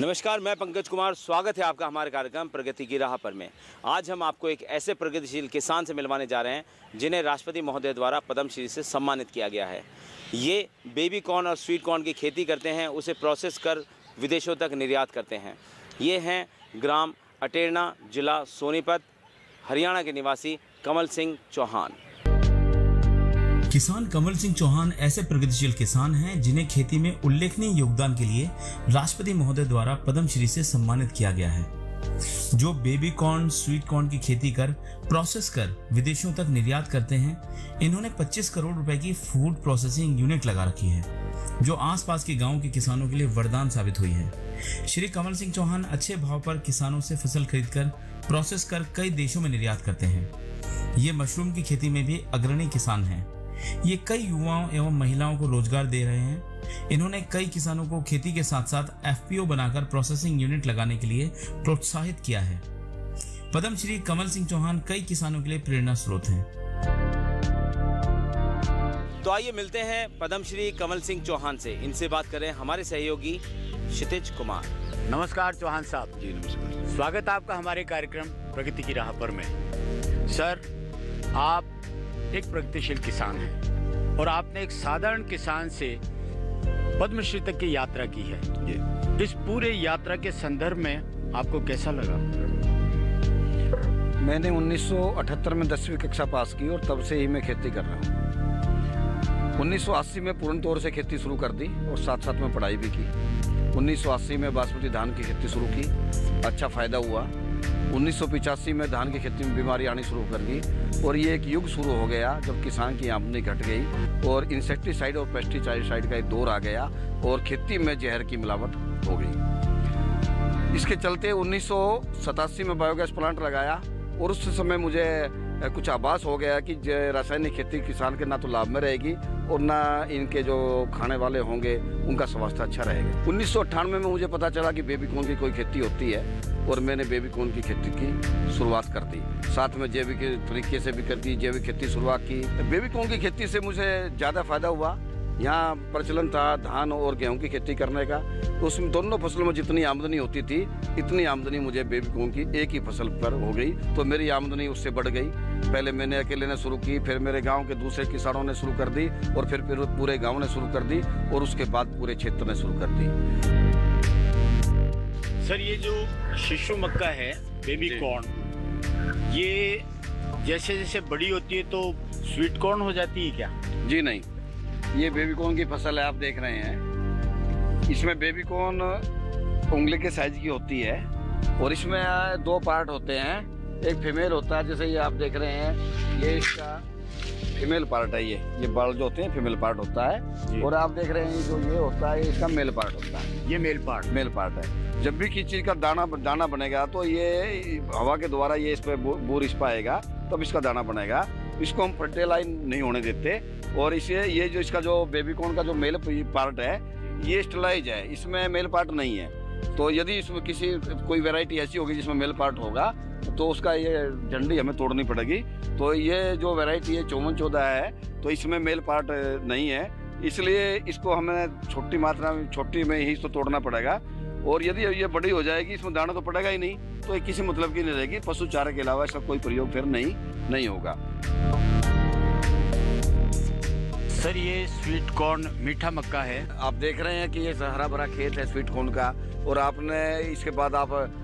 नमस्कार, मैं पंकज कुमार। स्वागत है आपका हमारे कार्यक्रम प्रगति की राह पर में। आज हम आपको एक ऐसे प्रगतिशील किसान से मिलवाने जा रहे हैं जिन्हें राष्ट्रपति महोदय द्वारा पद्मश्री से सम्मानित किया गया है। ये बेबी कॉर्न और स्वीट कॉर्न की खेती करते हैं, उसे प्रोसेस कर विदेशों तक निर्यात करते हैं। ये हैं ग्राम अटेरना, जिला सोनीपत, हरियाणा के निवासी कमल सिंह चौहान। किसान कमल सिंह चौहान ऐसे प्रगतिशील किसान हैं जिन्हें खेती में उल्लेखनीय योगदान के लिए राष्ट्रपति महोदय द्वारा पद्मश्री से सम्मानित किया गया है। जो बेबी कॉर्न, स्वीट कॉर्न की खेती कर प्रोसेस कर विदेशों तक निर्यात करते हैं। इन्होंने 25 करोड़ रुपए की फूड प्रोसेसिंग यूनिट लगा रखी है, जो आसपास के गांव के किसानों के लिए वरदान साबित हुई है। श्री कमल सिंह चौहान अच्छे भाव पर किसानों से फसल खरीदकर प्रोसेस कर कई देशों में निर्यात करते हैं। ये मशरूम की खेती में भी अग्रणी किसान हैं। ये कई युवाओं एवं महिलाओं को रोजगार दे रहे हैं। इन्होंने कई किसानों को खेती के साथ साथ एफपीओ बनाकर प्रोसेसिंग यूनिट लगाने के लिए प्रोत्साहित किया है। पद्मश्री कमल सिंह चौहान कई किसानों के लिए प्रेरणा स्रोत हैं। तो आइए मिलते हैं पद्मश्री कमल सिंह चौहान से। इनसे बात करें हमारे सहयोगी क्षितिज कुमार। नमस्कार चौहान साहब। जी नमस्कार। स्वागत है आपका हमारे कार्यक्रम प्रगति की राह पर में। सर, आप एक प्रगतिशील किसान हैं और आपने एक साधारण किसान से पद्मश्री तक की यात्रा की है। इस पूरे यात्रा के संदर्भ में आपको कैसा लगा? मैंने 1978 में 10वीं कक्षा पास की और तब से ही मैं खेती कर रहा हूँ। 1980 में पूर्ण तौर से खेती शुरू कर दी और साथ साथ में पढ़ाई भी की। 1980 में बासमती धान की खेती शुरू की, अच्छा फ़ायदा हुआ। 1985 में धान की खेती में बीमारी आनी शुरू कर दी और ये एक युग शुरू हो गया जब किसान की आमदनी घट गई और इंसेक्टिसाइड और पेस्टिसाइड का एक दौर आ गया और खेती में जहर की मिलावट हो गई। इसके चलते 1987 में बायोगैस प्लांट लगाया और उस समय मुझे कुछ आभास हो गया कि रासायनिक खेती किसान के ना तो लाभ में रहेगी और ना इनके जो खाने वाले होंगे उनका स्वास्थ्य अच्छा रहेगा। 1998 में मुझे पता चला कि बेबी कॉर्न की कोई खेती होती है और मैंने बेबी कॉर्न की खेती की शुरुआत कर दी। साथ में जैविक तरीके से भी कर दी, जैविक खेती शुरुआत की। बेबी कॉर्न की खेती से मुझे ज़्यादा फायदा हुआ। यहाँ प्रचलन था धान और गेहूं की खेती करने का, तो उसमें दोनों फसलों में जितनी आमदनी होती थी इतनी आमदनी मुझे बेबी कॉर्न की एक ही फसल पर हो गई, तो मेरी आमदनी उससे बढ़ गई। पहले मैंने अकेले ने शुरू की, फिर मेरे गांव के दूसरे किसानों ने शुरू कर दी और फिर पूरे गांव ने शुरू कर दी और उसके बाद पूरे क्षेत्र ने शुरू कर दी। सर, ये जो शिशु मक्का है बेबी कॉर्न, ये जैसे जैसे बड़ी होती है तो स्वीट कॉर्न हो जाती है क्या? जी नहीं, ये बेबी कॉर्न की फसल है, आप देख रहे हैं। इसमें बेबी कॉर्न उंगली के साइज की होती है और इसमें दो पार्ट होते हैं। एक फीमेल होता है, जैसे ये आप देख रहे हैं, ये इसका फीमेल पार्ट है। ये बाल जो होते हैं फीमेल पार्ट होता है और आप देख रहे हैं जो ये होता है इसका मेल पार्ट होता है। ये मेल पार्ट है। जब भी किसी चीज़ का दाना बनेगा तो ये हवा के द्वारा ये इस पर बूर इस पाएगा तब इसका दाना बनेगा। इसको हम फर्टिलाइज नहीं होने देते और इसे ये जो इसका जो बेबी कॉर्न का जो मेल पार्ट है ये स्टेलाइज है, इसमें मेल पार्ट नहीं है। तो यदि इसमें कोई वैरायटी ऐसी होगी जिसमें मेल पार्ट होगा तो उसका ये झंडी हमें तोड़नी पड़ेगी। तो ये जो वैरायटी है 5414 है, तो इसमें मेल पार्ट नहीं है, इसलिए इसको हमें छोटी मात्रा में छोटी में ही इसको तोड़ना पड़ेगा। और यदि ये बड़ी हो जाएगी इसमें दाना तो पड़ेगा ही नहीं, तो ये किसी मतलब की नहीं रहेगी। पशु चारे के अलावा इसका कोई प्रयोग फिर नहीं होगा। सर, ये स्वीट कॉर्न मीठा मक्का है। आप देख रहे हैं कि ये हरा भरा खेत है स्वीट कॉर्न का और आपने इसके बाद आप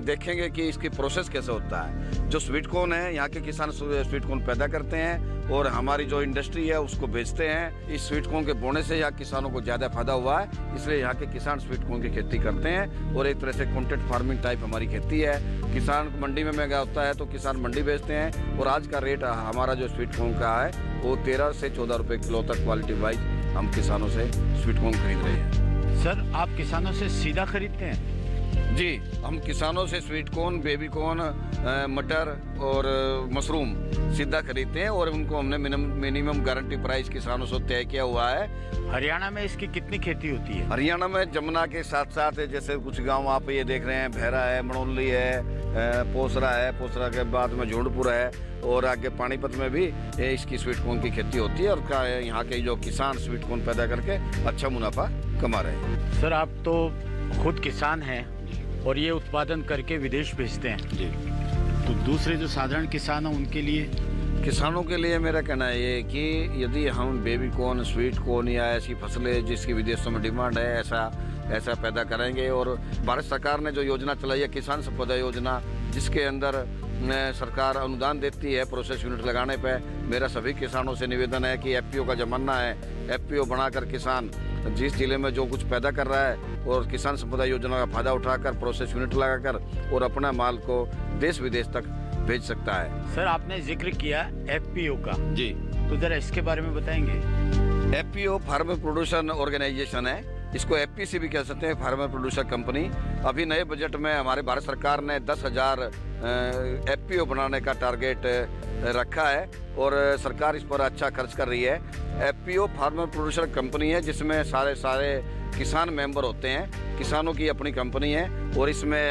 देखेंगे कि इसकी प्रोसेस कैसे होता है। जो स्वीट कॉर्न है यहाँ के किसान स्वीट कॉर्न पैदा करते हैं और हमारी जो इंडस्ट्री है उसको बेचते हैं। इस स्वीट कॉर्न के बोने से यहाँ किसानों को ज़्यादा फायदा हुआ है, इसलिए यहाँ के किसान स्वीट कॉर्न की खेती करते हैं और एक तरह से कॉन्ट्रैक्ट फार्मिंग टाइप हमारी खेती है। किसान मंडी में महंगा होता है तो किसान मंडी बेचते हैं और आज का रेट हमारा जो स्वीट कॉर्न का है वो 13 से 14 रुपये किलो तक क्वालिटी वाइज हम किसानों से स्वीट कॉर्न खरीद रहे हैं। सर, आप किसानों से सीधा खरीदते हैं? जी, हम किसानों से स्वीट कॉर्न, बेबी कॉर्न, मटर और मशरूम सीधा खरीदते हैं और उनको हमने मिनिमम गारंटी प्राइस किसानों से तय किया हुआ है। हरियाणा में इसकी कितनी खेती होती है? हरियाणा में जमुना के साथ साथ जैसे कुछ गांव आप ये देख रहे हैं, भैरा है, मनोली है, पोसरा है, पोसरा के बाद में झुंडपुर है और आगे पानीपत में भी इसकी स्वीट कॉर्न की खेती होती है और यहाँ के जो किसान स्वीट कॉर्न पैदा करके अच्छा मुनाफा कमा रहे हैं। सर, आप तो खुद किसान हैं और ये उत्पादन करके विदेश भेजते हैं जी। तो दूसरे जो साधारण किसान हैं उनके लिए? किसानों के लिए मेरा कहना है ये कि यदि हम बेबी कॉर्न, स्वीट कॉर्न या ऐसी फसलें जिसकी विदेशों में डिमांड है ऐसा पैदा करेंगे और भारत सरकार ने जो योजना चलाई है किसान संपदा योजना, जिसके अंदर सरकार अनुदान देती है प्रोसेस यूनिट लगाने पे, मेरा सभी किसानों से निवेदन है कि एफपीओ का जमाना है। एफपीओ बनाकर किसान जिस जिले में जो कुछ पैदा कर रहा है और किसान संपदा योजना का फायदा उठाकर प्रोसेस यूनिट लगाकर और अपना माल को देश विदेश तक भेज सकता है। सर, आपने जिक्र किया एफपीओ का, जी, तो जरा इसके बारे में बताएंगे। एफपीओ फार्मर प्रोड्यूसर ऑर्गेनाइजेशन है, इसको एफपीसी भी कह सकते हैं, फार्मर प्रोड्यूसर कंपनी। अभी नए बजट में हमारे भारत सरकार ने 10,000 एफपीओ बनाने का टारगेट रखा है और सरकार इस पर अच्छा खर्च कर रही है। एफपीओ फार्मर प्रोड्यूसर कंपनी है जिसमें सारे किसान मेंबर होते हैं, किसानों की अपनी कंपनी है और इसमें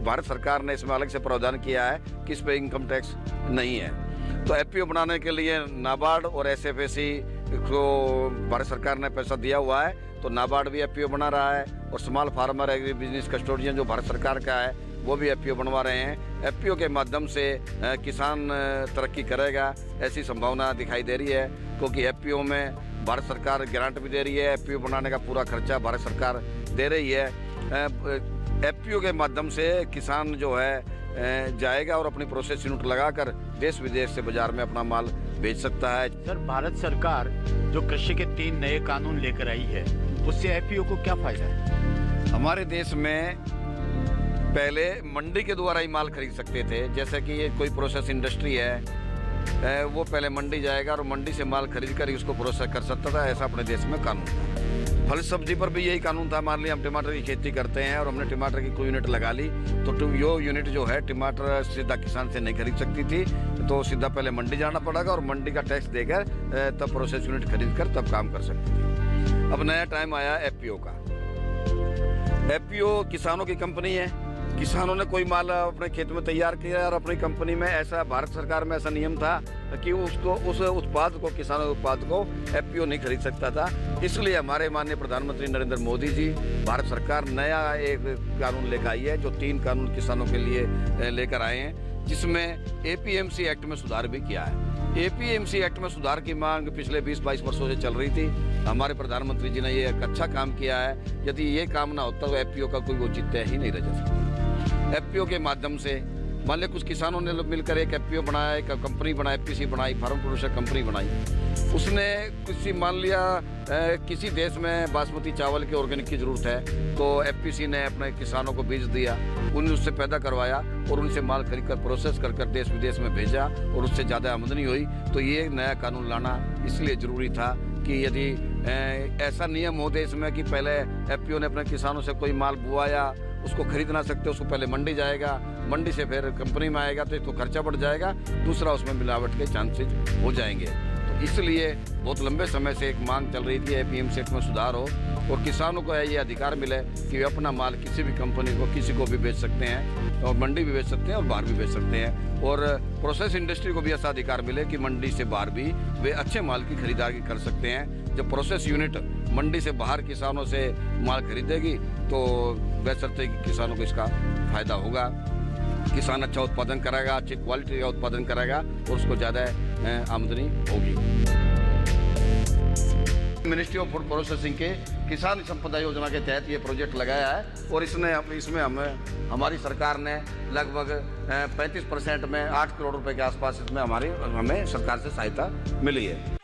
भारत सरकार ने इसमें अलग से प्रावधान किया है कि इस पर इनकम टैक्स नहीं है। तो एफपीओ बनाने के लिए नाबार्ड और एसएफएसी को भारत सरकार ने पैसा दिया हुआ है, तो नाबार्ड भी एफपीओ बना रहा है और small farmer agri business custodian जो भारत सरकार का है वो भी एफपीओ बनवा रहे हैं। एफपीओ के माध्यम से किसान तरक्की करेगा ऐसी संभावना दिखाई दे रही है, क्योंकि एफपीओ में भारत सरकार ग्रांट भी दे रही है, एफपीओ बनाने का पूरा खर्चा भारत सरकार दे रही है। एफपीओ के माध्यम से किसान जो है जाएगा और अपनी प्रोसेस यूनिट लगाकर देश विदेश से बाजार में अपना माल बेच सकता है। सर, भारत सरकार जो कृषि के 3 नए कानून लेकर आई है उससे एफपीओ को क्या फायदा है? हमारे देश में पहले मंडी के द्वारा ही माल खरीद सकते थे, जैसे कि ये कोई प्रोसेस इंडस्ट्री है वो पहले मंडी जाएगा और मंडी से माल खरीद कर ही उसको प्रोसेस कर सकता था, ऐसा अपने देश में कानून था। फल सब्जी पर भी यही कानून था। मान लिया हम टमाटर की खेती करते हैं और हमने टमाटर की कोई यूनिट लगा ली तो यो यूनिट जो है टमाटर सीधा किसान से नहीं खरीद सकती थी, तो सीधा पहले मंडी जाना पड़ेगा और मंडी का टैक्स देकर तब प्रोसेस यूनिट खरीद कर तब काम कर सकती थी। अब नया टाइम आया एफपीओ का। एफपीओ किसानों की कंपनी है, किसानों ने कोई माल अपने खेत में तैयार किया और अपनी कंपनी में, ऐसा भारत सरकार में ऐसा नियम था कि उसको उस उत्पाद को, किसानों के उत्पाद को एफपीओ नहीं खरीद सकता था। इसलिए हमारे माननीय प्रधानमंत्री नरेंद्र मोदी जी, भारत सरकार नया एक कानून लेकर आई है जो 3 कानून किसानों के लिए लेकर आए हैं, जिसमें एपीएमसी एक्ट में सुधार भी किया है। एपीएमसी एक्ट में सुधार की मांग पिछले 20-22 वर्षों से चल रही थी। हमारे प्रधानमंत्री जी ने ये एक अच्छा काम किया है। यदि ये काम ना होता तो एफपीओ का कोई औचित्य ही नहीं रह जा सकता। एफपीओ के माध्यम से मान लिया कुछ किसानों ने मिलकर एक एफपीओ बनाया, एक कंपनी बनाई, एफपीसी बनाई, फार्म प्रोड्यूसर कंपनी बनाई। उसने किसी मान लिया किसी देश में बासमती चावल के ऑर्गेनिक की जरूरत है तो एफपीसी ने अपने किसानों को बीज दिया, उन्हें उससे पैदा करवाया और उनसे माल खरीद कर प्रोसेस कर देश विदेश में भेजा और उससे ज़्यादा आमदनी हुई। तो ये नया कानून लाना इसलिए ज़रूरी था कि यदि ऐसा नियम हो देश में कि पहले एफपीओ ने अपने किसानों से कोई माल बुआया, उसको खरीद ना सकते, उसको पहले मंडी जाएगा, मंडी से फिर कंपनी में आएगा तो एक तो खर्चा बढ़ जाएगा, दूसरा उसमें मिलावट के चांसेस हो जाएंगे। तो इसलिए बहुत लंबे समय से एक मांग चल रही थी एपीएमसी एक्ट में सुधार हो और किसानों को ये अधिकार मिले कि वे अपना माल किसी भी कंपनी को, किसी को भी बेच सकते हैं और मंडी भी बेच सकते हैं और बाहर भी बेच सकते हैं। और प्रोसेस इंडस्ट्री को भी ऐसा अधिकार मिले कि मंडी से बाहर भी वे अच्छे माल की खरीदारी कर सकते हैं। जब प्रोसेस यूनिट मंडी से बाहर किसानों से माल खरीदेगी तो बशर्ते कि किसानों को इसका फायदा होगा। किसान अच्छा उत्पादन करेगा, अच्छी क्वालिटी का उत्पादन करेगा और उसको ज़्यादा आमदनी होगी। मिनिस्ट्री ऑफ फूड प्रोसेसिंग के किसान संपदा योजना के तहत ये प्रोजेक्ट लगाया है और इसमें हमारी सरकार ने लगभग 35% में 8 करोड़ रुपए के आसपास इसमें हमें सरकार से सहायता मिली है।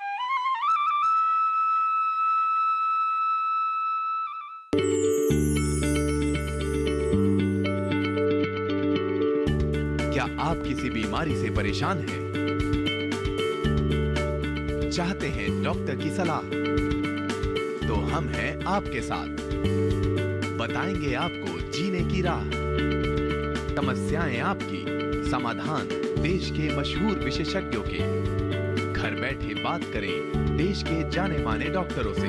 क्या आप किसी बीमारी से परेशान हैं? चाहते हैं डॉक्टर की सलाह? तो हम हैं आपके साथ। बताएंगे आपको जीने जीने की राह। समस्याएं आपकी, समाधान देश के मशहूर विशेषज्ञों के। घर बैठे बात करें देश के जाने माने डॉक्टरों से।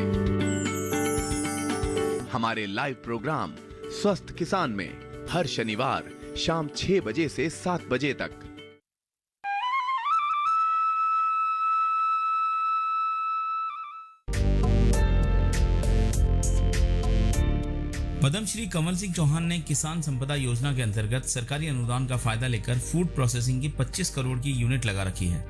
हमारे लाइव प्रोग्राम स्वस्थ किसान में हर शनिवार शाम 6 बजे से 7 बजे तक। पद्मश्री कंवल सिंह चौहान ने किसान संपदा योजना के अंतर्गत सरकारी अनुदान का फायदा लेकर फूड प्रोसेसिंग की 25 करोड़ की यूनिट लगा रखी है।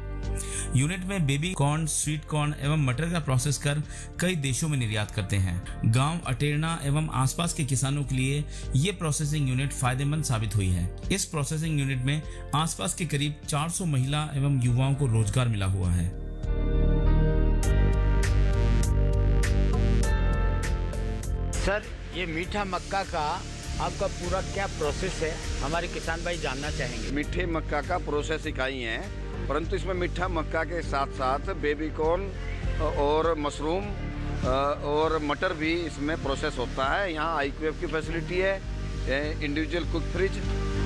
यूनिट में बेबी कॉर्न, स्वीट कॉर्न एवं मटर का प्रोसेस कर कई देशों में निर्यात करते हैं। गांव, अटेरना एवं आसपास के किसानों के लिए ये प्रोसेसिंग यूनिट फायदेमंद साबित हुई है। इस प्रोसेसिंग यूनिट में आसपास के करीब 400 महिला एवं युवाओं को रोजगार मिला हुआ है। सर, ये मीठा मक्का का आपका पूरा क्या प्रोसेस है, हमारे किसान भाई जानना चाहेंगे। मीठे मक्का का प्रोसेस इकाई है, परंतु इसमें मीठा मक्का के साथ साथ बेबी कॉर्न और मशरूम और मटर भी इसमें प्रोसेस होता है। यहाँ IQF की फैसिलिटी है, इंडिविजुअल कुक फ्रिज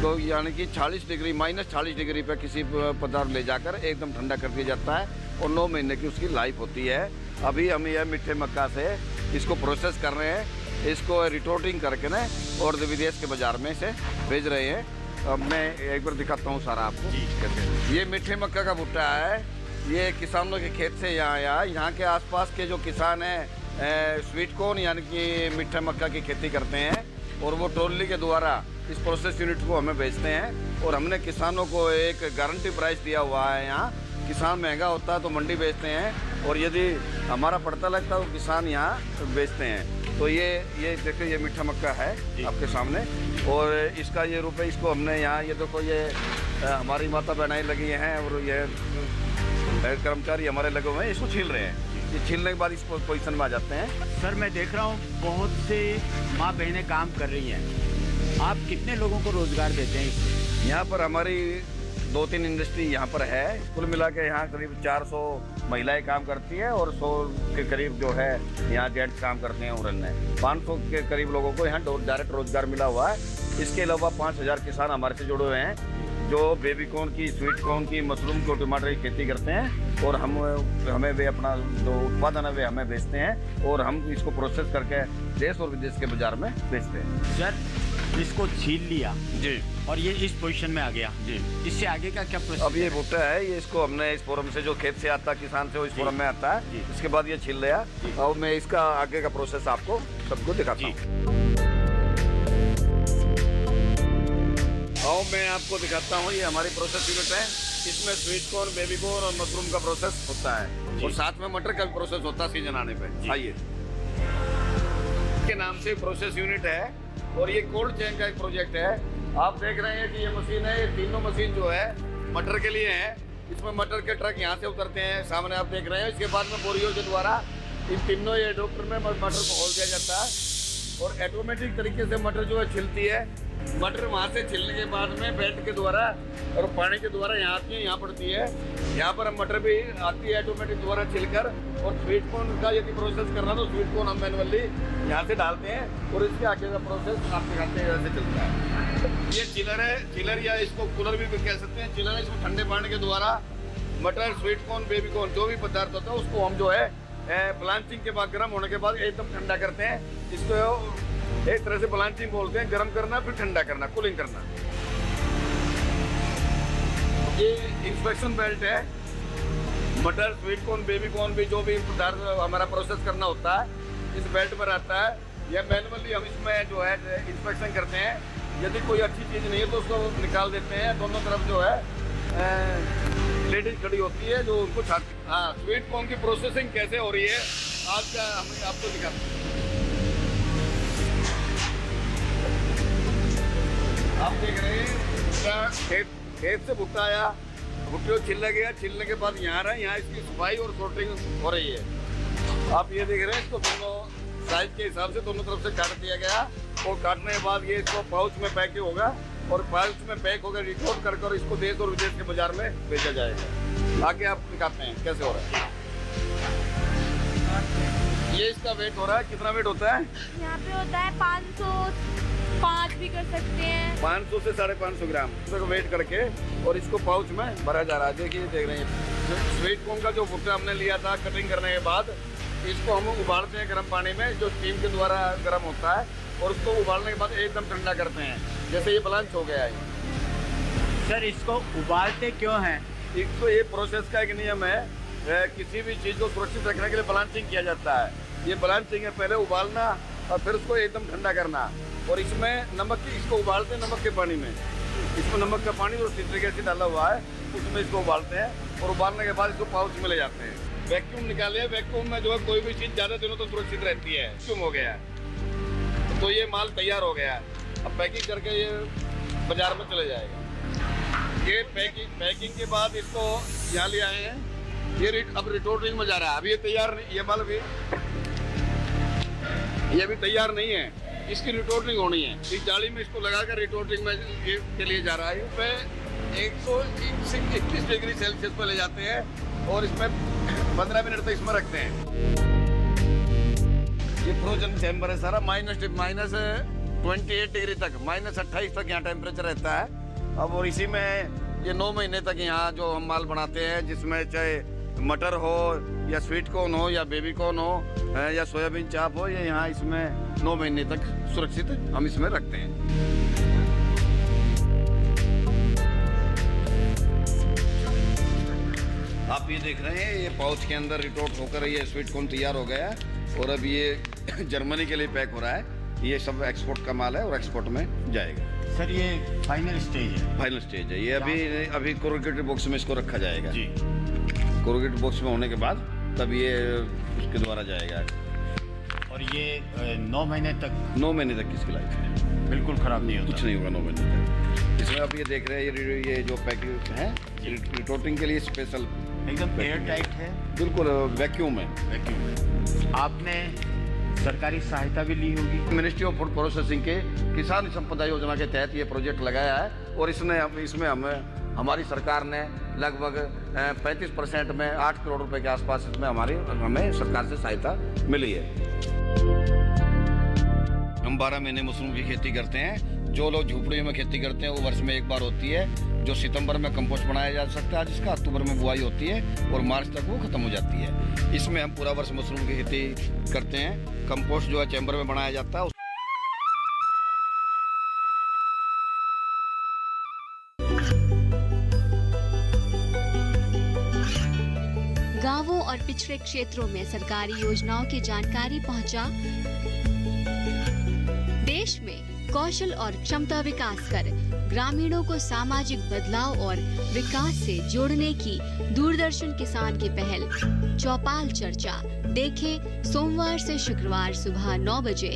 को, यानी कि 40 डिग्री -40 डिग्री पर किसी पदार्थ ले जाकर एकदम ठंडा कर दिया जाता है और 9 महीने की उसकी लाइफ होती है। अभी हम यह मीठे मक्का से इसको प्रोसेस कर रहे हैं, इसको रिटोटिंग करके ना और विदेश के बाज़ार में इसे भेज रहे हैं। अब मैं एक बार दिखाता हूँ सारा आपको कैसे। ये मीठे मक्का का भुट्टा है, ये किसानों के खेत से यहाँ आया। यहाँ के आसपास के जो किसान हैं स्वीट कॉर्न यानी कि मीठा मक्का की खेती करते हैं और वो ट्रॉली के द्वारा इस प्रोसेस यूनिट को हमें बेचते हैं और हमने किसानों को एक गारंटी प्राइस दिया हुआ है। यहाँ किसान महंगा होता है तो मंडी बेचते हैं और यदि हमारा पड़ता लगता है तो किसान यहाँ बेचते हैं। तो ये देखो, ये मीठा मक्का है आपके सामने और इसका ये रुपए, इसको हमने यहाँ ये देखो, ये हमारी माता बहनाई लगी हैं और ये कर्मचारी हमारे लगे हुए हैं, इसको छील रहे हैं। ये छीलने के बाद इस पोजीशन में आ जाते हैं। सर, मैं देख रहा हूँ बहुत से माँ बहनें काम कर रही हैं। आप कितने लोगों को रोजगार देते हैं इससे? यहाँ पर हमारी 2-3 इंडस्ट्री यहाँ पर है। कुल मिला के यहाँ करीब 400 महिलाएं काम करती है और 100 के करीब जो है यहाँ जेंट्स काम करते हैं। उड़न में 500 के करीब लोगों को यहाँ डायरेक्ट रोजगार मिला हुआ है। इसके अलावा 5000 किसान हमारे से जुड़े हुए हैं जो बेबी कॉर्न की, स्वीट कॉर्न की, मशरूम को, टमाटर की खेती करते हैं और हमें वे अपना जो उत्पादन है वे हमें बेचते हैं और हम इसको प्रोसेस करके देश और विदेश के बाजार में बेचते हैं। सर, इसको छील लिया जी और ये इस पोजीशन में आ गया जी, इससे आगे का क्या प्रोसेस? अब ये भुट्टा है, ये इसको हमने इस फोरम से, जो खेत से आता है किसान से, वो इस फोरम में आता है। इसके बाद ये छील लिया और मैं इसका आगे का प्रोसेस आपको सबको दिखाता हूँ। और मैं आपको दिखाता हूँ, ये हमारी प्रोसेस यूनिट है। इसमें स्वीट कॉर्न, बेबी कॉर्न और मशरूम का प्रोसेस होता है और साथ में मटर का भी प्रोसेस होता है सीजन आने पे। आइए, के नाम से प्रोसेस यूनिट है और ये कोल्ड चेन का एक प्रोजेक्ट है। आप देख रहे हैं कि ये मशीन है, ये तीनों मशीन जो है मटर के लिए है। इसमें मटर के ट्रक यहाँ से उतरते हैं, सामने आप देख रहे हैं। इसके बाद में बोरियों के द्वारा इन तीनों ये डॉक्टर में मटर को खोल दिया जाता है और ऑटोमेटिक तरीके से मटर जो है छिलती है। मटर वहाँ से छिलने के बाद में बेल्ट के द्वारा और पानी के द्वारा यहाँ आती है, यहाँ पड़ती है। यहाँ पर हम मटर भी आती है ऑटोमेटिक द्वारा छिलकर। और स्वीट कॉर्न का यदि प्रोसेस करना तो स्वीट कॉर्न हम मैनुअली यहाँ से डालते हैं और इसके आगे का प्रोसेस आप दिखाते हैं ऐसे चलता है। ये चिलर है, चिलर या इसको कूलर भी कह सकते हैं। चिलर है, इसमें ठंडे पानी के द्वारा मटर, स्वीट कॉर्न, बेबी कॉर्न जो भी पदार्थ होता है उसको हम जो है ब्लांचिंग के बाद, गर्म होने के बाद एकदम ठंडा करते हैं। इसको एक तरह से ब्लांचिंग बोलते हैं, गर्म करना फिर ठंडा करना, कूलिंग करना। ये इंस्पेक्शन बेल्ट है। मटर, स्वीट कॉर्न, बेबी कॉर्न भी जो भी पदार्थ हमारा प्रोसेस करना होता है इस बेल्ट में रहता है। यह मैनुअली हम इसमें जो है इंस्पेक्शन करते हैं। यदि कोई अच्छी चीज़ नहीं है तो उसको निकाल देते हैं। दोनों तरफ जो है लेडीज खड़ी होती है जो उनको छाती। हाँ, स्वीट कॉर्न की प्रोसेसिंग कैसे हो रही है आज का हम आपको दिखाते हैं। आप देख रहे हैं खेत से भुट्टा आया, भुट्टे को छिलने गया, छिलने के बाद यहाँ रहा, यहाँ इसकी सफाई और सोर्टिंग हो रही है। आप ये देख रहे हैं, इसको दोनों साइज के हिसाब से दोनों तरफ से काट दिया गया और काटने के बाद ये इसको पाउच में पैक होगा और पाउच में पैक होकर रिपोर्ट कर इसको देश और विदेश के बाजार में बेचा जाएगा। आगे आप दिखाते हैं कैसे हो रहा है। ये इसका वेट हो रहा है, कितना वेट होता है? यहाँ पे होता है 500 5 भी कर सकते हैं। 500 से 550 ग्राम इसको वेट करके और इसको पाउच में भरा जा रहा है। देखिए देख रहे हैं स्वीट कॉर्न का जो भुट्टा हमने लिया था कटिंग करने के बाद इसको हम उबालते हैं गर्म पानी में, जो स्टीम के द्वारा गर्म होता है, और उसको उबालने के बाद एकदम ठंडा करते हैं। जैसे ये ब्लांच हो गया है। सर इसको उबालते क्यों हैं? एक तो ये प्रोसेस का एक नियम है, किसी भी चीज़ को सुरक्षित रखने के लिए ब्लांचिंग किया जाता है। ये ब्लांचिंग है, पहले उबालना और फिर उसको एकदम ठंडा करना। और इसमें नमक की, इसको उबालते हैं नमक के पानी में, इसमें नमक का पानी और सिट्रिक एसिड डाला हुआ है, उसमें इसको उबालते हैं और उबालने के बाद इसको पाउच में ले जाते हैं। वैक्यूम निकाले, वैक्यूम में जो है कोई भी चीज़ ज़्यादा दिनों तक सुरक्षित रहती है। वैक्यूम हो गया है तो ये माल तैयार हो गया है। अब पैकिंग करके ये बाजार में चले जाएगा। ये पैकिंग के बाद इसको यहाँ ले आए हैं, ये अब रिटोटिंग में जा रहा है। अभी ये तैयार नहीं, ये माल ये अभी तैयार नहीं है, इसकी रिटोटिंग होनी है। इस जाली में इसको लगाकर रिटोटिंग में ये के लिए जा रहा है। इस पे 121 डिग्री सेल्सियस पे ले जाते हैं और इसमें 15 मिनट तक इसमें रखते हैं। ये फ्रोजन चैम्बर है सारा, माइनस 28 डिग्री तक, माइनस 28 तक यहाँ टेम्परेचर रहता है। अब और इसी में ये 9 महीने तक यहाँ जो हम माल बनाते हैं, जिसमें चाहे मटर हो या स्वीट कॉर्न हो या बेबी कॉर्न हो या सोयाबीन चाप हो, ये यहाँ इसमें 9 महीने तक सुरक्षित हम इसमें रखते हैं। आप ये देख रहे हैं, ये पाउच के अंदर रिटोट होकर ये स्वीट कॉर्न तैयार हो गया है और अब ये जर्मनी के लिए पैक हो रहा है। ये सब एक्सपोर्ट का माल है और एक्सपोर्ट में जाएगा। सर ये फाइनल स्टेज है? फाइनल स्टेज है ये। अभी कोरुगेटेड बॉक्स में इसको रखा जाएगा जी। कोरुगेटेड बॉक्स में होने के बाद तब ये उसके द्वारा जाएगा। और ये 9 महीने तक? 9 महीने तक इसकी लाइफ है, बिल्कुल खराब नहीं होता? कुछ नहीं होगा 9 महीने तक। इसमें आप ये देख रहे हैं, ये जो पैकेज है रिटोटिंग के लिए स्पेशल एकदम एयर टाइट है, बिल्कुल वैक्यूम है। वैक्यूम है। आपने सरकारी सहायता भी ली होगी? मिनिस्ट्री ऑफ फूड प्रोसेसिंग के किसान संपदा योजना के तहत ये प्रोजेक्ट लगाया है और इसमें हमारी सरकार ने लगभग 35% में 8 करोड़ रुपए के आसपास इसमें हमें सरकार से सहायता मिली है। हम 12 महीने मशरूम की खेती करते हैं। जो लोग झोपड़ियों में खेती करते हैं वो वर्ष में एक बार होती है, जो सितंबर में कंपोस्ट बनाया जा सकता है, जिसका अक्टूबर में बुआई होती है और मार्च तक वो खत्म हो जाती है। इसमें हम पूरा वर्ष मशरूम की खेती करते हैं। कंपोस्ट जो है चैम्बर में बनाया जाता है। गांवों और पिछड़े क्षेत्रों में सरकारी योजनाओं की जानकारी पहुंचा। देश में कौशल और क्षमता विकास कर ग्रामीणों को सामाजिक बदलाव और विकास से जोड़ने की दूरदर्शन किसान की पहल चौपाल चर्चा देखें सोमवार से शुक्रवार सुबह 9 बजे।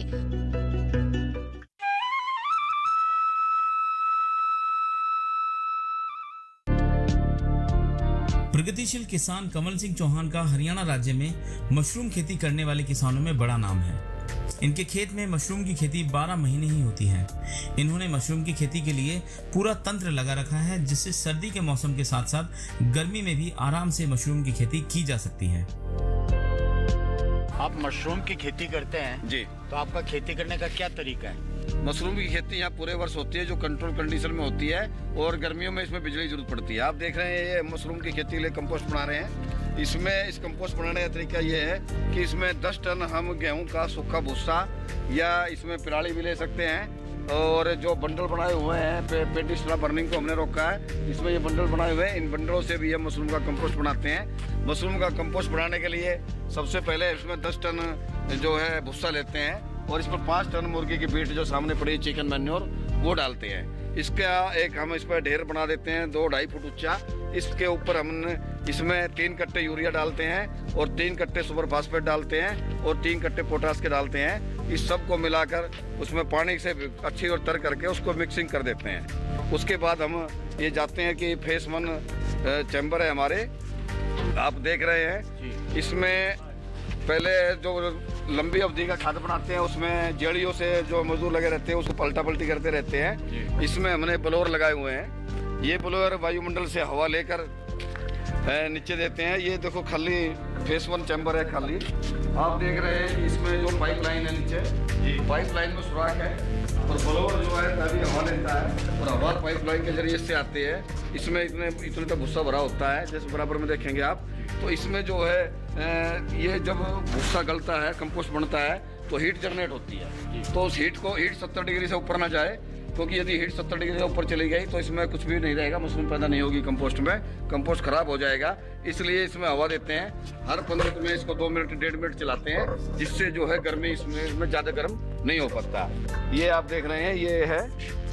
प्रगतिशील किसान कमल सिंह चौहान का हरियाणा राज्य में मशरूम खेती करने वाले किसानों में बड़ा नाम है। इनके खेत में मशरूम की खेती 12 महीने ही होती है। इन्होंने मशरूम की खेती के लिए पूरा तंत्र लगा रखा है, जिससे सर्दी के मौसम के साथ साथ गर्मी में भी आराम से मशरूम की खेती की जा सकती है। आप मशरूम की खेती करते हैं जी, तो आपका खेती करने का क्या तरीका है? मशरूम की खेती यहाँ पूरे वर्ष होती है, जो कंट्रोल कंडीशन में होती है और गर्मियों में इसमें बिजली की जरूरत पड़ती है। आप देख रहे हैं ये मशरूम की खेती के लिए कंपोस्ट बना रहे हैं। इसमें इस कंपोस्ट बनाने का तरीका ये है कि इसमें 10 टन हम गेहूं का सूखा भूसा या इसमें पराली भी ले सकते हैं। और जो बंडल बनाए हुए हैं, पेडिस्ट्रा बर्निंग को हमने रोका है, इसमें ये बंडल बनाए हुए हैं। इन बंडलों से भी हम मशरूम का कंपोस्ट बनाते हैं। मशरूम का कंपोस्ट बनाने के लिए सबसे पहले इसमें 10 टन जो है भूसा लेते हैं और इस पर 5 टन मुर्गी की मीट जो सामने पड़ी चिकन मैन्योर वो डालते हैं। इसका एक हम इस पर ढेर बना देते हैं 2-2.5 फुट ऊंचा। इसके ऊपर हम इसमें 3 कट्टे यूरिया डालते हैं और 3 कट्टे सुपर फास्फेट डालते हैं और 3 कट्टे पोटास के डालते हैं। इस सब को मिलाकर उसमें पानी से अच्छी और तर करके उसको मिक्सिंग कर देते हैं। उसके बाद हम ये जाते हैं कि फेस 1 चैम्बर है हमारे, आप देख रहे हैं। इसमें पहले जो लंबी अवधि का खाद बनाते हैं, उसमें जेड़ियों से जो मजदूर लगे रहते हैं उसको पलटा पलटी करते रहते हैं। इसमें हमने ब्लोअर लगाए हुए हैं। ये ब्लोअर वायुमंडल से हवा लेकर नीचे देते हैं। ये देखो खाली फेस 1 चैम्बर है खाली। आप देख रहे हैं इसमें जो पाइप लाइन है नीचे, पाइप लाइन में सुराख है और ब्लोअर जो है काफ़ी हवा लेता है और हवा पाइपलाइन के जरिए इससे आती है। इसमें इतने तक भूसा भरा होता है, जैसे बराबर में देखेंगे आप। तो इसमें जो है ये जब भूसा गलता है, कंपोस्ट बनता है, तो हीट जनरेट होती है। तो उस हीट 70 डिग्री से ऊपर ना जाए, क्योंकि यदि हीट 70 डिग्री से ऊपर चली गई तो इसमें कुछ भी नहीं रहेगा, मशरूम पैदा नहीं होगी कंपोस्ट में, कंपोस्ट खराब हो जाएगा। इसलिए इसमें हवा देते हैं। हर 15 मिनट में इसको 2 मिनट 1.5 मिनट चलाते हैं, जिससे जो है गर्मी इसमें ज़्यादा गर्म नहीं हो पाता। ये आप देख रहे हैं, ये है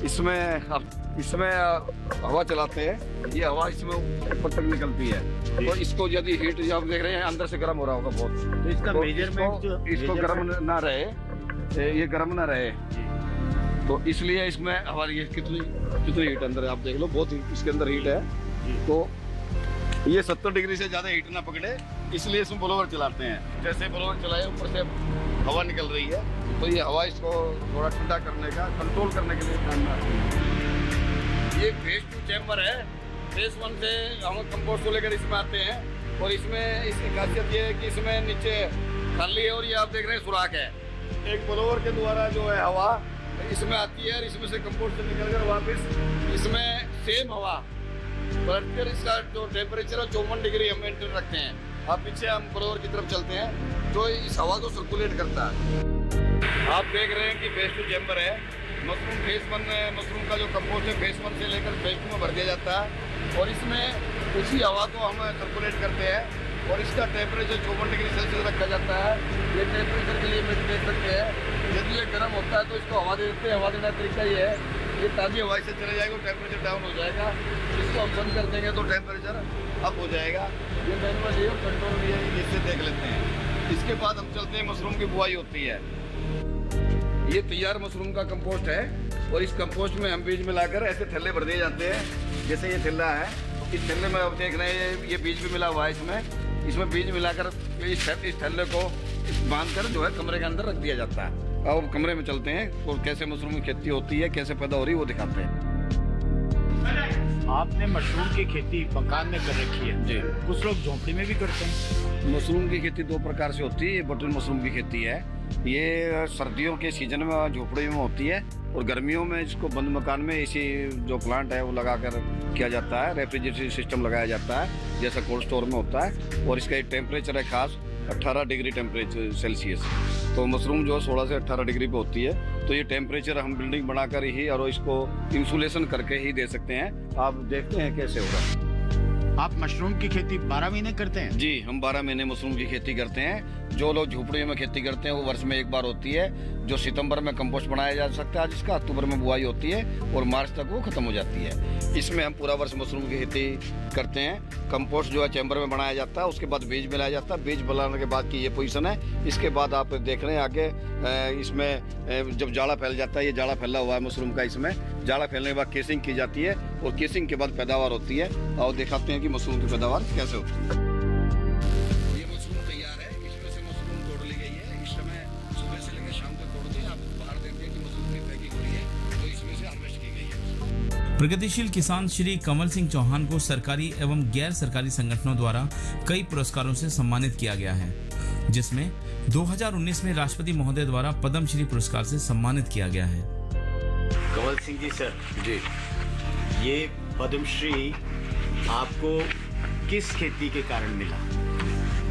इसमें हवा चलाते हैं, ये हवा इसमें ऊपर तक निकलती है। तो इसको यदि हीट आप देख रहे हैं अंदर से गर्म हो रहा होगा बहुत, तो इसका मेजरमेंट इसको गर्म ना रहे, ये गर्म ना रहे, तो इसलिए इसमें हमारी ये कितनी हीट अंदर है आप देख लो, बहुत इसके अंदर हीट है। तो ये 70 डिग्री से ज़्यादा हीट ना पकड़े, इसलिए इसमें ब्लोअर चलाते हैं। जैसे ब्लोअर चलाए ऊपर से हवा निकल रही है, तो ये हवा इसको थोड़ा ठंडा करने का, कंट्रोल करने के लिए काम में आती है। ये फेज 2 चैम्बर है। फेज 1 से हम कंपोस्ट को लेकर इसमें आते हैं, और इसमें इसकी खासियत ये है कि इसमें नीचे खाली है और ये आप देख रहे हैं सुराख है। एक ब्लोअर के द्वारा जो है हवा इसमें आती है और इसमें से कंपोस्ट से निकलकर वापस इसमें सेम हवा बढ़कर इसका जो टेम्परेचर है 54 डिग्री हम मेंटेन रखते हैं। आप पीछे हम ब्लोअर की तरफ चलते हैं, जो इस हवा को सर्कुलेट करता है। आप देख रहे हैं कि फेज 2 चैम्बर है। मशरूम फेज 1 में मशरूम का जो कंपोस्ट है फेज 1 से लेकर फेज 2 में भर दिया जाता है, और इसमें उसी हवा को हम सर्कुलेट करते हैं, और इसका टेम्परेचर 54 डिग्री सेल्सियस रखा जाता है। ये टेम्परेचर के लिए मैं देख सकते हैं, यदि ये गर्म होता है तो इसको हवा दे देते हैं। हवा देने का तरीका ये है, ये ताज़ी हवा से चले जाएगा, टेम्परेचर डाउन हो जाएगा। इसको हम बंद कर देंगे तो टेम्परेचर अप हो जाएगा। ये मैनुअल है, कंट्रोल भी है, इससे देख लेते हैं। इसके बाद हम चलते हैं, मशरूम की बुआई होती है। ये तैयार मशरूम का कंपोस्ट है, और इस कंपोस्ट में हम बीज मिलाकर ऐसे थैले भर दिए जाते हैं। जैसे ये थैला है, इस थैले में आप देख रहे हैं ये बीज भी मिला हुआ है। इसमें बीज मिलाकर इस थैले को बांधकर जो है कमरे के अंदर रख दिया जाता है। अब कमरे में चलते हैं और कैसे मशरूम की खेती होती है, कैसे पैदा हो रही है, वो दिखाते हैं। आपने मशरूम की खेती मकान में कर रखी है जी। कुछ लोग झोंपड़ी में भी करते हैं। मशरूम की खेती 2 प्रकार से होती है। ये बटन मशरूम की खेती है, ये सर्दियों के सीजन में झोपड़ी में होती है, और गर्मियों में इसको बंद मकान में इसी जो प्लांट है वो लगाकर किया जाता है। रेफ्रिजरेशन सिस्टम लगाया जाता है, जैसा कोल्ड स्टोर में होता है, और इसका एक टेम्परेचर है खास 18 डिग्री टेम्परेचर सेल्सियस। तो मशरूम जो 16 से 18 डिग्री पे होती है। तो ये टेम्परेचर हम बिल्डिंग बनाकर ही और इसको इंसुलेशन करके ही दे सकते हैं। आप देखते हैं कैसे होगा। आप मशरूम की खेती 12 महीने करते हैं? जी, हम 12 महीने मशरूम की खेती करते हैं। जो लोग झोपड़ियों में खेती करते हैं वो वर्ष में एक बार होती है, जो सितंबर में कंपोस्ट बनाया जा सकता है, जिसका अक्टूबर में बुआई होती है, और मार्च तक वो खत्म हो जाती है। इसमें हम पूरा वर्ष मशरूम की खेती करते हैं। कंपोस्ट जो है चैम्बर में बनाया जाता है, उसके बाद बीज मिलाया जाता है। बीज मिलाने के बाद की ये पोजीशन है। इसके बाद आप देख रहे हैं आगे इसमें जब जाड़ा फैल जाता है, ये जाड़ा फैला हुआ है मशरूम का, इसमें जाड़ा फैलने के बाद केसिंग की जाती है, और केसिंग के बाद पैदावार होती है। और दिखाते हैं कि मशरूम की पैदावार कैसे होती है। ये मशरूम तैयार है, इसमें से मशरूम तोड़ ली गई है। इस समय सुबह से लेकर शाम तक तोड़ दी। आप बाहर देखते हैं कि मशरूम की पैकिंग हो रही है, तो इसमें से हार्वेस्ट की गई है। प्रगतिशील किसान श्री कमल सिंह चौहान को सरकारी एवं गैर सरकारी संगठनों द्वारा कई पुरस्कारों से सम्मानित किया गया है, जिसमें 2019 में राष्ट्रपति महोदय द्वारा पद्मश्री पुरस्कार से सम्मानित किया गया है। कमल सिंह जी सर जी, ये पद्मश्री आपको किस खेती के कारण मिला?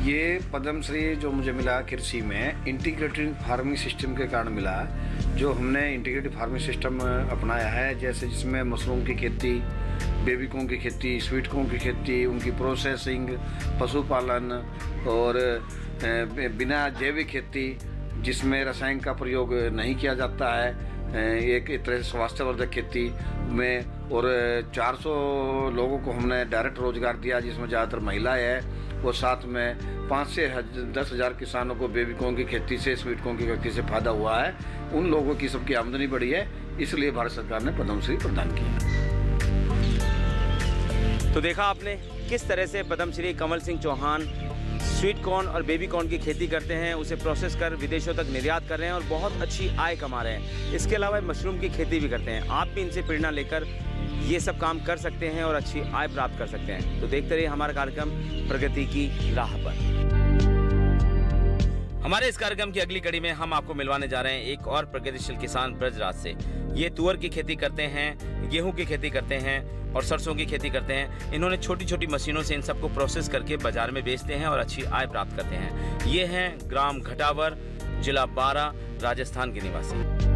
ये पद्मश्री जो मुझे मिला कृषि में इंटीग्रेटेड फार्मिंग सिस्टम के कारण मिला, जो हमने इंटीग्रेटेड फार्मिंग सिस्टम अपनाया है। जैसे जिसमें मशरूम की खेती, बेबी कॉर्न की खेती, स्वीट कॉर्न की खेती, उनकी प्रोसेसिंग, पशुपालन, और बिना जैविक खेती जिसमें रसायन का प्रयोग नहीं किया जाता है, एक तरह से स्वास्थ्यवर्धक खेती में। और 400 लोगों को हमने डायरेक्ट रोजगार दिया, जिसमें ज़्यादातर महिलाएं हैं, और साथ में 5 से 10 हज़ार किसानों को बेबी कॉर्न की खेती से, स्वीट कॉर्न की खेती से फायदा हुआ है। उन लोगों की सबकी आमदनी बढ़ी है, इसलिए भारत सरकार ने पद्मश्री प्रदान किया। तो देखा आपने किस तरह से पद्मश्री कमल सिंह चौहान स्वीट कॉर्न और बेबी कॉर्न की खेती करते हैं, उसे प्रोसेस कर विदेशों तक निर्यात कर रहे हैं और बहुत अच्छी आय कमा रहे हैं। इसके अलावा मशरूम की खेती भी करते हैं। आप भी इनसे प्रेरणा लेकर ये सब काम कर सकते हैं और अच्छी आय प्राप्त कर सकते हैं। तो देखते रहिए हमारा कार्यक्रम प्रगति की राह पर। हमारे इस कार्यक्रम की अगली कड़ी में हम आपको मिलवाने जा रहे हैं एक और प्रगतिशील किसान ब्रजराज से। ये तुअर की खेती करते हैं, गेहूं की खेती करते हैं और सरसों की खेती करते हैं। इन्होंने छोटी छोटी मशीनों से इन सबको प्रोसेस करके बाजार में बेचते हैं और अच्छी आय प्राप्त करते हैं। ये हैं ग्राम घटावर, जिला बारा, राजस्थान के निवासी।